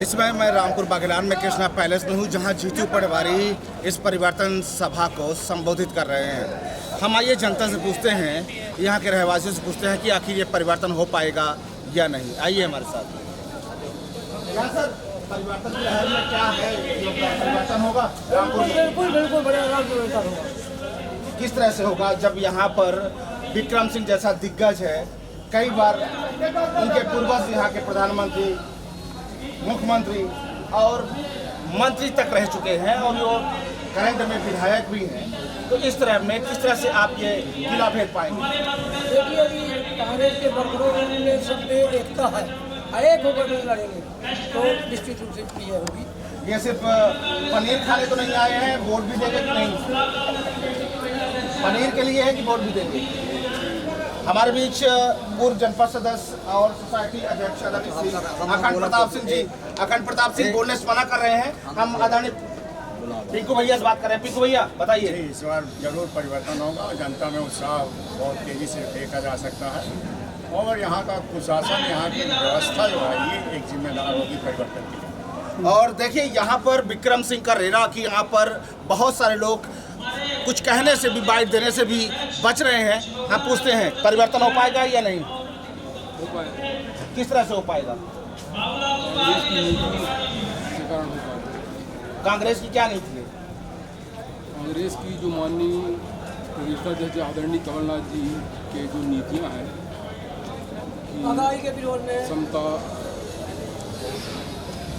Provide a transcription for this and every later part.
इस समय मैं रामपुर बागेलान में कृष्णा पैलेस में हूँ, जहाँ जीतू पटवारी इस परिवर्तन सभा को संबोधित कर रहे हैं। हम आइए जनता से पूछते हैं, यहाँ के रहवासियों से पूछते हैं कि आखिर ये परिवर्तन हो पाएगा या नहीं। आइए हमारे साथ। सर, परिवर्तन की लहर में क्या है, परिवर्तन होगा रामपुर में? बिल्कुल बड़ा परिवर्तन होगा। किस तरह से होगा? जब यहाँ पर विक्रम सिंह जैसा दिग्गज है, कई बार उनके पूर्वज यहाँ के प्रधानमंत्री, मुख्यमंत्री और मंत्री तक रह चुके हैं और वो करंट में विधायक भी हैं, तो इस तरह में किस तरह से आप ये गिला भेद पाएंगे? देखिए, अभी कांग्रेस के वर्करों में सब में एकता है, एक होकर नहीं लड़ेंगे तो निश्चित रूप से ये होगी। ये सिर्फ पनीर खाने तो नहीं आए हैं, वोट भी देंगे कि नहीं? पनीर के लिए है कि वोट भी देंगे? हमारे बीच पूर्व जनपद सदस्य और सोसाइटी अध्यक्ष अखंड प्रताप सिंह बोलने से मना कर रहे हैं। हम आदरणीय पिंकू भैया से बात कर रहे हैं। पिंकू भैया बताइए। इस बार जरूर परिवर्तन होगा। जनता में उत्साह बहुत तेजी से देखा जा सकता है और यहाँ का कुशासन, यहाँ की व्यवस्था जो है ये एक जिम्मेदार होगी परिवर्तन के लिए। और देखिए, यहाँ पर विक्रम सिंह का रेरा कि यहाँ पर बहुत सारे लोग कुछ कहने से भी, बाइट देने से भी बच रहे हैं। हम पूछते हैं, परिवर्तन हो पाएगा या नहीं? हो पाएगा। किस तरह से हो पाएगा? कांग्रेस की क्या नीति है? कांग्रेस की जो माननीय प्रदेश अध्यक्ष आदरणीय कमलनाथ जी के जो नीतियां हैं, महंगाई के विरोध में समता,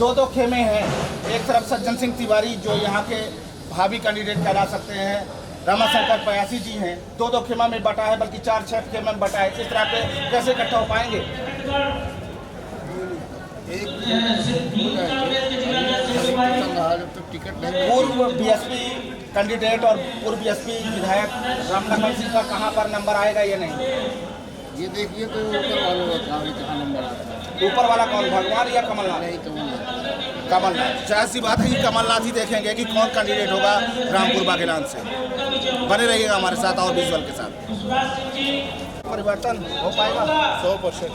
दो खेमे हैं। एक तरफ सज्जन सिंह तिवारी जो यहाँ के भावी कैंडिडेट कहला सकते हैं, रमाशंकर पयासी जी हैं, दो खेमा में बटा है, बल्कि 4-6 खेमे में बटा है। इस तरह पे कैसे इकट्ठा हो पाएंगे? पूर्व बीएसपी कैंडिडेट और पूर्व बीएसपी विधायक रामलखन सिंह का कहाँ पर नंबर आएगा या नहीं? ये देखिए तो ऊपर वालों का कहाँ नंबर आता है। ऊपर वाला कौन, भगवान या कमलनाथ? कमलनाथ। चाहे सी बात है कि कमलनाथ ही देखेंगे कि कौन कैंडिडेट होगा रामपुर बागेलान से। बने रहिएगा हमारे साथ और विजुअल के साथ। परिवर्तन हो पाएगा 100%।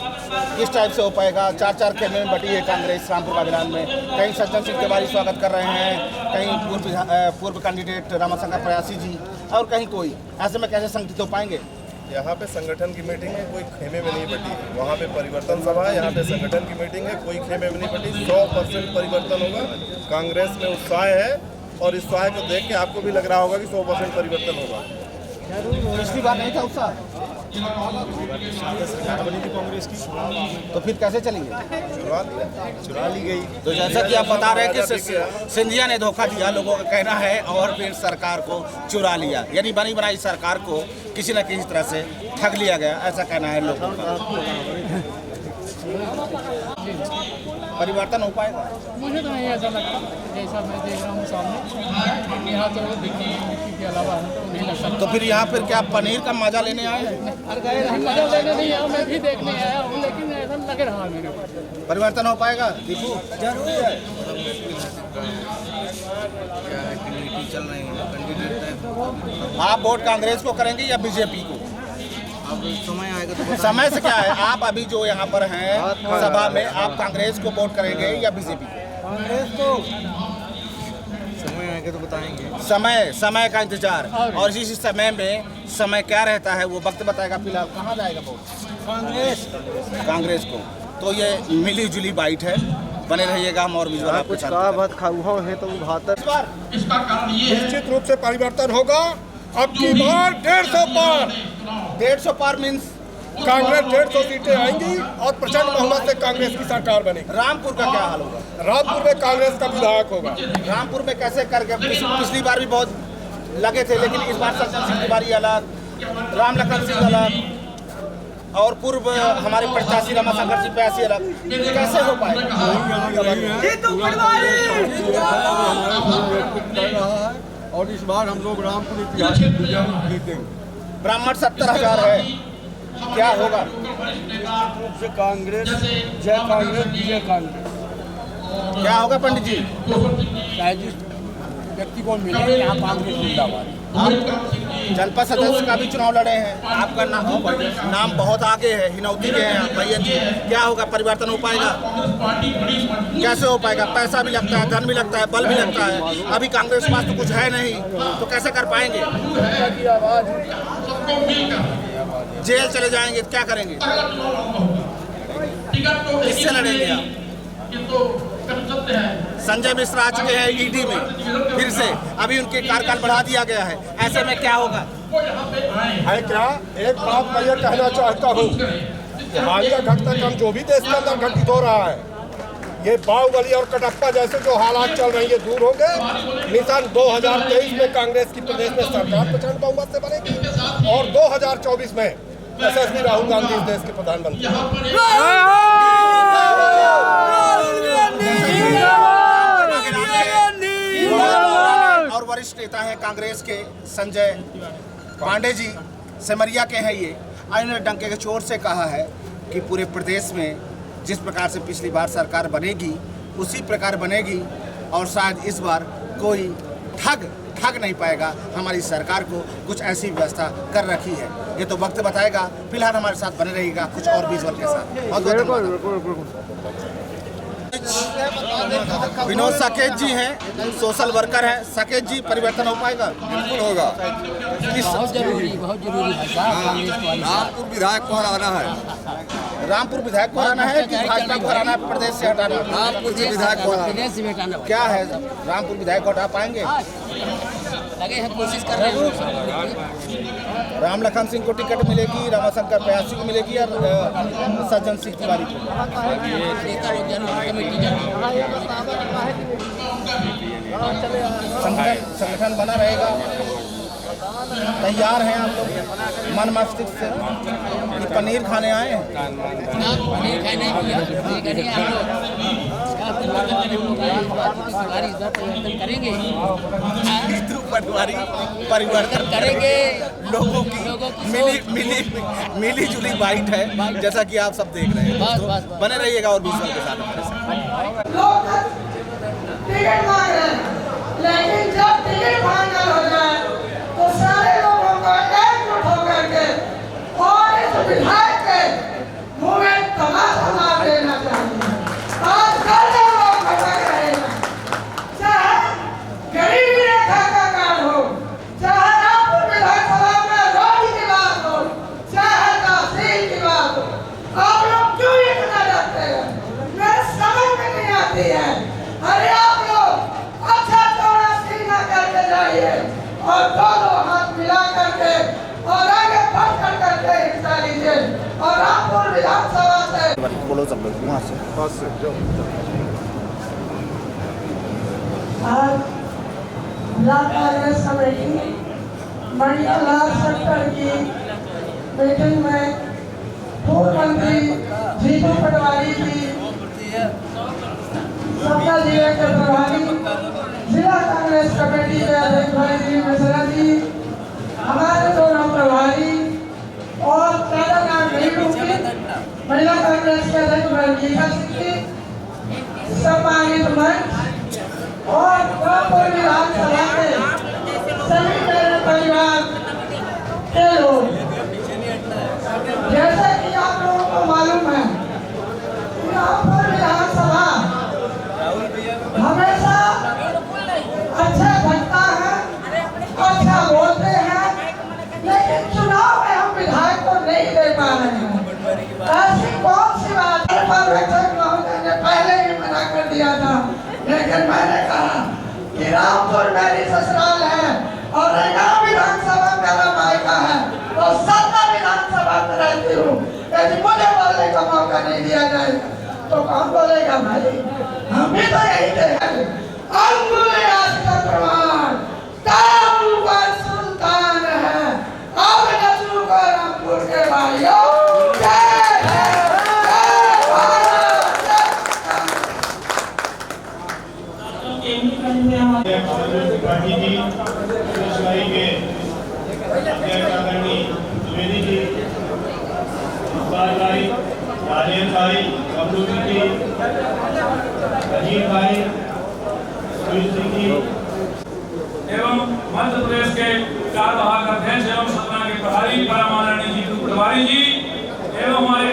किस टाइप से हो पाएगा? 4-4 खेमे में बटी है कांग्रेस रामपुर बागेलान में। कहीं सज्जन सिंह तिवारी स्वागत कर रहे हैं, कहीं पूर्व कैंडिडेट रमाशंकर पयासी जी, और कहीं कोई। ऐसे में कैसे संगठित हो पाएंगे? यहाँ पे संगठन की मीटिंग है, कोई खेमे में नहीं बटी है। वहाँ पे परिवर्तन सभा है, यहाँ पे संगठन की मीटिंग है, कोई खेमे में नहीं बटी। 100% परिवर्तन होगा। कांग्रेस में उत्साह है और इस उत्साह को देख के आपको भी लग रहा होगा कि 100% परिवर्तन होगा। पिछली बार नहीं था उत्साह, सरकार बनी थी कांग्रेस की, तो फिर कैसे चलेंगे? चुरा ली गई। तो जैसा कि आप बता रहे हैं कि सिंधिया ने धोखा दिया, लोगों का कहना है, और फिर सरकार को चुरा लिया, यानी बनी बनाई सरकार को किसी न किसी तरह से ठग लिया गया, ऐसा कहना है लोगों का। परिवर्तन हो पाएगा? मुझे तो नहीं ऐसा लगता, जैसा मैं देख रहा हूँ सामने। यहाँ तो दिल्ली के अलावा तो नहीं लगता। तो फिर यहाँ पर क्या पनीर का मजा लेने आए हैं? मजा लेने नहीं आया, मैं भी देखने आया हूँ, लेकिन ऐसा लग रहा मेरे को। परिवर्तन हो पाएगा दीपू? जरूर है। चल रही है कैंडिडेट। आप वोट कांग्रेस को करेंगे या बीजेपी को? अब समय आएगा तो समय से क्या है? आप अभी जो यहाँ पर हैं सभा में, आप कांग्रेस को वोट करेंगे या बीजेपी को? कांग्रेस को समय आएगा तो बताएंगे। समय का इंतजार, और इसी समय में समय क्या रहता है वो वक्त बताएगा। फिलहाल कहाँ जाएगा वोट? कांग्रेस को। तो ये मिली जुली बाइट है। बने रहिएगा हम और विजुअल आपके साथ। निश्चित रूप से परिवर्तन होगा। अब की बार 150 पार, 150 पार मीन्स कांग्रेस 150 सीटें आएंगी और प्रचंड बहुमत से कांग्रेस की सरकार बनेगी। रामपुर का क्या हाल होगा? रामपुर में कांग्रेस का विधायक होगा। रामपुर में कैसे करके? पिछली बार भी बहुत लगे थे, लेकिन इस बार सज्जन सिंह तिवारी अलग, रामलखन सिंह अलग, और पूर्व हमारे प्रत्याशी रमाशंकर जी पयासी अलग। कैसे हो पाएगा? और इस बार हम लोग रामपुर इतिहास में जीतेंगे। ब्राह्मण 70,000 है, क्या होगा? से कांग्रेस, जय कांग्रेस, विजय कांग्रेस। क्या होगा पंडित जी? चाहे जिस व्यक्ति को मिले, यहाँ कांग्रेस जिंदाबाद। जनपद सदस्य का भी चुनाव लड़े हैं। आपका नाम बहुत आगे है, हिनौती के हैं आप भैया जी। क्या होगा, परिवर्तन हो पाएगा? कैसे हो पाएगा? पैसा भी लगता है, धन भी लगता है, बल भी लगता है। अभी कांग्रेस के पास तो कुछ है नहीं, तो कैसे कर पाएंगे? जेल चले जाएंगे तो क्या करेंगे? किससे लड़ेंगे आप? संजय मिश्रा आ चुके हैं ईडी में फिर से, अभी उनके कार्यकाल बढ़ा दिया गया है। ऐसे में क्या होगा? है क्या, एक बात मैं ये कहना चाहता हूँ, हालिया घटनाक्रम जो भी देश के अंदर घटित हो रहा है, ये बाहुबली और कटप्पा जैसे जो हालात चल रहे हैं ये दूर होंगे। मिशन 2023 में कांग्रेस की प्रदेश में सरकार प्रचंड बहुमत से बनेगी और 2024 में यशस्वी राहुल गांधी इस देश के प्रधानमंत्री। और वरिष्ठ नेता हैं कांग्रेस के संजय पांडे जी, सिमरिया के हैं ये। इन्होंने डंके के चोट से कहा है कि पूरे प्रदेश में जिस प्रकार से पिछली बार सरकार बनेगी उसी प्रकार बनेगी और शायद इस बार कोई ठग नहीं पाएगा। हमारी सरकार को कुछ ऐसी व्यवस्था कर रखी है, ये तो वक्त बताएगा। फिलहाल हमारे साथ बने रहिएगा कुछ और विजुअल के साथ। बहुत धन्यवाद। विनोद साकेत जी हैं, सोशल वर्कर हैं। साकेत जी, परिवर्तन हो पाएगा? बिल्कुल होगा। बहुत जरूरी है साहब। रामपुर विधायक को हराना है। रामपुर विधायक को हराना है कि भाजपा को हराना है, प्रदेश से हटाना? रामपुर के विधायक को हराना। क्या है, रामपुर विधायक को हटा पाएंगे? लगे हैं, कोशिश कर रहे हैं। राम लखन सिंह को टिकट मिलेगी, रमाशंकर प्रयासी को मिलेगी और सज्जन सिंह तिवारी को? संगठन बना रहेगा, तैयार हैं आप लोग मन मस्तिष्क से कि पनीर खाने आए हैं? पनीर खाने करेंगे, परिवर्तन करेंगे। लोगों की मिली जुली बाइट है, जैसा कि आप सब देख रहे हैं। दोस्तों बने रहिएगा और विजुअल के साथ हमारे साथ। लोग टिकट मांग रहे हैं, लेकिन जब टिकट फाइनल हो जाए तो सारे लोगों को एकजुट होकर के और इस विधायक के मुंह में तमाशा मार देना चाहिए। आज कल जो लोग भटक रहे हैं, चाहे गरीबी रेखा का कार्ड हो, चाहे रामपुर विधानसभा में रोड की बात हो, चाहे तहसील की बात हो, आप लोग क्यों इतना डरते हैं? मेरे समझ में नहीं आती है। अरे आप लोग अच्छा चौड़ा सीना करके जाइए और दोनों हाथ मिला करके और आगे बढ़ करके हिस्सा लीजिए और रामपुर विधानसभा से बोलो सब लोग वहाँ से। आज ब्लॉक कांग्रेस कमेटी मंडलार सेक्टर की मीटिंग में पूर्व मंत्री जीतू पटवारी जी, सपना जिले के प्रभारी जिला कांग्रेस कमेटी के अध्यक्ष भाई जी मिश्रा जी, हमारे दोनों प्रभारी और ज्यादा नाम नहीं लूंगी, महिला कांग्रेस के अध्यक्ष रंजीता सिंह जी, सम्मानित मंच और रामपुर विधानसभा के सभी मेरे परिवार के लोग। जैसे कि आप लोगों को मालूम है, रामपुर विधानसभा हमेशा अच्छा बनता है, अच्छा बोलते हैं, लेकिन चुनाव में हम विधायक को नहीं दे पा रहे हैं। ऐसी कौन सी बात है? पर्यवेक्षक महोदय ने पहले ही मना कर दिया था, लेकिन मैंने कहा कि रामपुर मेरी ससुराल है और रेगांव विधानसभा मेरा मायका है, तो 7 विधानसभा में रहती हूँ। यदि मुझे बोलने का मौका नहीं दिया जाएगा तो कौन बोलेगा भाई? हम भी तो यही देंगे। अंगुली आस्था प्रमाण ताऊबर सुल्तान है, अब नजू को रामपुर के भाइयों। जय पार्टी जी, भाई के द्विवेदी जी, भाई, राजेश भाई, अब्दुल जी, अजीत भाई, सुनील सिंह जी एवं मध्य प्रदेश के 4 महागठबंधन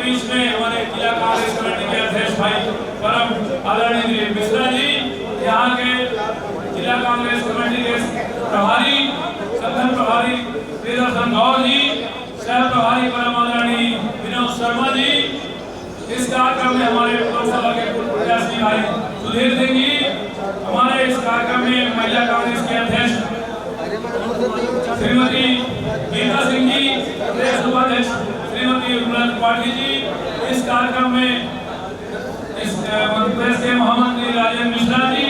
बीच में हमारे जिला कांग्रेस कमेटी के अध्यक्ष भाई परम आदरणीय मिश्रा जी, यहाँ के जिला कांग्रेस कमेटी के प्रभारी संगठन प्रभारी प्रियदर्शन गौर जी, सह प्रभारी परम आदरणीय विनोद शर्मा जी, इस कार्यक्रम में हमारे लोकसभा के प्रत्याशी भाई सुधीर सिंह जी, हमारे इस कार्यक्रम में महिला कांग्रेस के अध्यक्ष श्रीमती गीता सिंह जी, प्रदेश उपाध्यक्ष श्रीमती उर्मिला त्रिपाठी जी, इस कार्यक्रम में इस मध्य प्रदेश के महामंत्री राजेंद्र मिश्रा जी,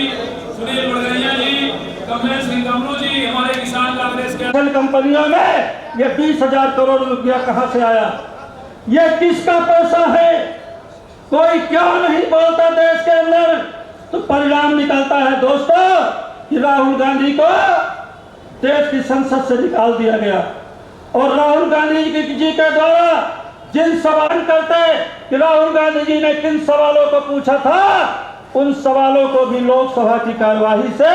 सुनील बड़गैया जी, कमलेश सिंह कमरू जी, हमारे किसान कांग्रेस के कंपनियों में ये 20,000 करोड़ रुपया कहां से आया, ये किसका पैसा है, कोई क्यों नहीं बोलता देश के अंदर। तो परिणाम निकलता है दोस्तों कि राहुल गांधी को देश की संसद से निकाल दिया गया, और राहुल गांधी जी के द्वारा जिन सवाल करते कि राहुल गांधी जी ने किन सवालों को पूछा था, उन सवालों को भी लोकसभा की कार्यवाही से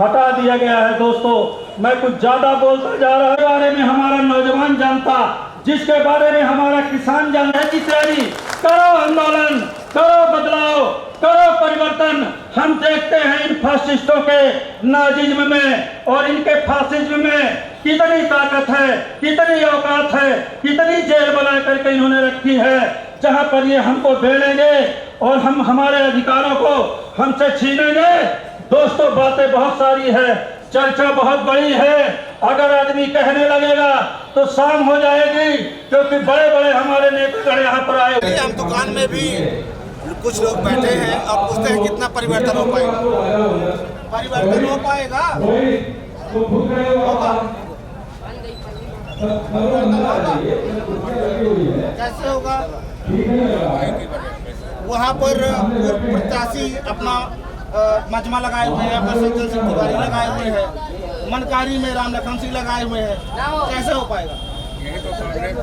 हटा दिया गया है। दोस्तों, मैं कुछ ज्यादा बोलता जा रहा हूं, बारे में हमारा नौजवान जनता, जिसके बारे में हमारा किसान जानता है कि तैयारी करो, आंदोलन करो, बदलाव करो, परिवर्तन। हम देखते हैं इन फासिस्टों के नाजिज्म में और इनके फासिज्म में कितनी ताकत है, कितनी औकात है, कितनी जेल बना करके इन्होंने रखी है, जहां पर ये हमको बेड़ेंगे और हम हमारे अधिकारों को हमसे छीनेंगे। दोस्तों, बातें बहुत सारी है, चर्चा बहुत बड़ी है, अगर आदमी कहने लगेगा तो शाम हो जाएगी, क्योंकि बड़े बड़े हमारे नेतागण यहाँ पर आए। हम दुकान में भी कुछ लोग बैठे हैं और पूछते हैं कितना परिवर्तन हो पाएगा। परिवर्तन हो पाएगा, कैसे होगा? वहाँ पर प्रत्याशी अपना मजमा लगाए हुए हैं, अपना सज्जन सिंह तिवारी लगाए हुए हैं, मनकारी में राम लखन सिंह लगाए हुए हैं, कैसे हो पाएगा? यही तो कांग्रेस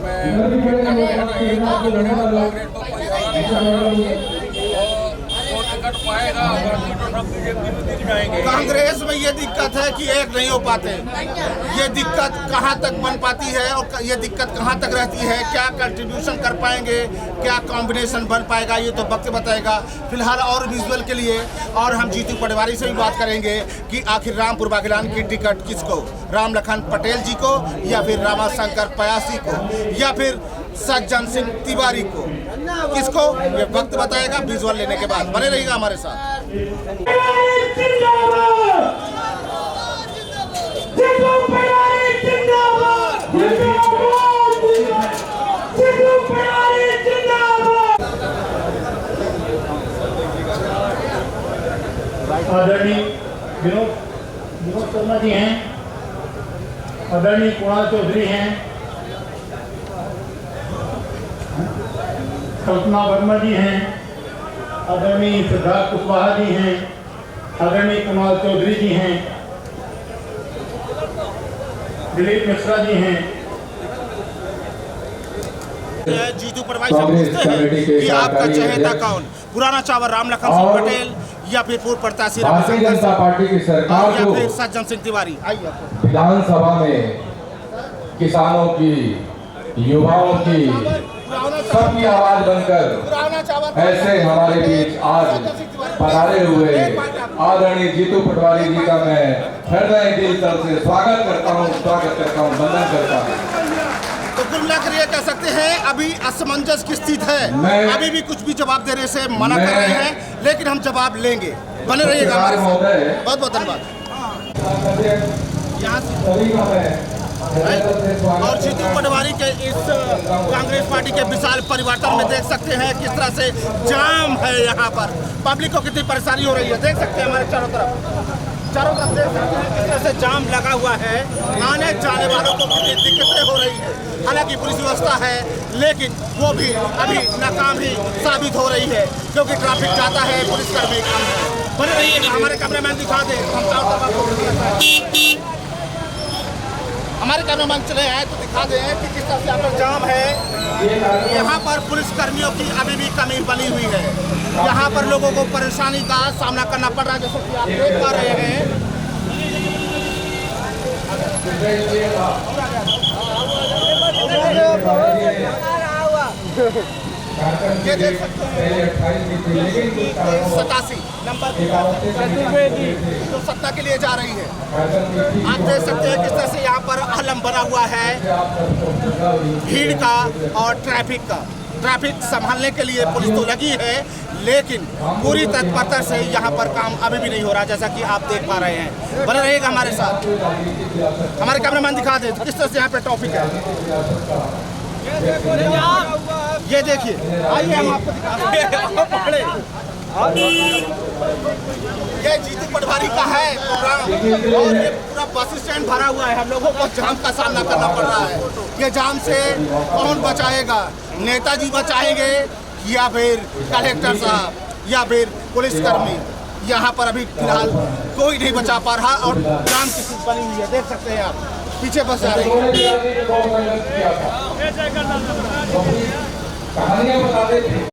कांग्रेस में ये दिक्कत है कि एक नहीं हो पाते। ये दिक्कत कहाँ तक बन पाती है और ये दिक्कत कहाँ तक रहती है, क्या कंट्रीब्यूशन कर पाएंगे, क्या कॉम्बिनेशन बन पाएगा, ये तो वक्त बताएगा। फिलहाल और विजुअल के लिए और हम जीतू पटवारी से भी बात करेंगे कि आखिर रामपुर बागेलान की टिकट किसको, राम लखन पटेल जी को या फिर रामाशंकर पयासी को या फिर सज्जन सिंह तिवारी को, किसको, ये वक्त बताएगा। विजुअल लेने के बाद बने रहिएगा हमारे साथ। आदरणीय विनोद शर्मा जी हैं, आदरणीय कुणाल चौधरी हैं, कल्पना वर्मा जी हैं, आदरणीय सिद्धार्थ कुशवाहा जी हैं, आदरणीय कुणाल चौधरी जी हैं, दिलीप मिश्रा जी हैं। जीतू पटवारी से पूछते हैं कि आपका चहेता कौन, पुराना चावल राम लखन सिंह पटेल या फिर पूर्व प्रत्याशी भारतीय जनता पार्टी की सरकार या को फिर सज्जन सिंह तिवारी। आइए विधानसभा में किसानों की, युवाओं की, सबकी आवाज बनकर ऐसे हमारे बीच आज पधारे हुए आदरणीय जीतू पटवारी जी का मैं हृदय दिल से स्वागत करता हूँ, वंदन करता हूँ। तो कुल मिलाकर ये कह सकते हैं अभी असमंजस की स्थिति है, अभी भी कुछ भी जवाब देने से मना कर रहे हैं, लेकिन हम जवाब लेंगे। बने रहिएगा हमारे साथ। बहुत बहुत धन्यवाद। और जीतू पटवारी के इस कांग्रेस पार्टी के विशाल परिवर्तन में देख सकते हैं किस तरह से जाम है, यहाँ पर पब्लिक को कितनी परेशानी हो रही है। देख सकते हैं हमारे चारों तरफ देख सकते हैं किस तरह से जाम लगा हुआ है, आने जाने वालों को कितनी दिक्कतें हो रही है। हालांकि पुलिस व्यवस्था है, लेकिन वो भी अभी नाकाम ही साबित हो रही है, क्योंकि ट्रैफिक जाता है, पुलिसकर्मी कम है। बने रहिएगा, हमारे कैमरामैन दिखा दे, हम चारों तरफ हमारे कैमरामैन चले हैं तो दिखा दें कि किस तरह से यहाँ पर जाम है। यहाँ पर पुलिसकर्मियों की अभी भी कमी बनी हुई है, यहाँ पर लोगों को परेशानी का सामना करना पड़ रहा है, जैसे कि आप देख पा रहे हैं। ये देख सकते हैं 87 नंबर जो सत्ता के लिए जा रही है। आप देख सकते हैं किस तरह से यहाँ पर आलम बना हुआ है भीड़ का और ट्रैफिक का। ट्रैफिक संभालने के लिए पुलिस तो लगी है, लेकिन पूरी तत्परता से यहाँ पर काम अभी भी नहीं हो रहा, जैसा कि आप देख पा रहे हैं। बने रहिएगा हमारे साथ। हमारे कैमरामैन दिखा दे किस तरह से यहाँ पे ट्रैफिक है। ये देखिए, आइए हम आपको दिखाते हैं। ये जीतू पटवारी का है प्रोग्राम और ये पूरा बस स्टैंड भरा हुआ है। हम लोगों को जाम का सामना करना पड़ रहा है। ये जाम से कौन बचाएगा? नेताजी बचाएंगे या फिर कलेक्टर साहब या फिर पुलिसकर्मी? यहाँ पर अभी फिलहाल कोई नहीं बचा पा रहा और जाम की स्थिति बनी हुई है। देख सकते हैं आप, पीछे बस जा रही है। कहानियां बताते थे।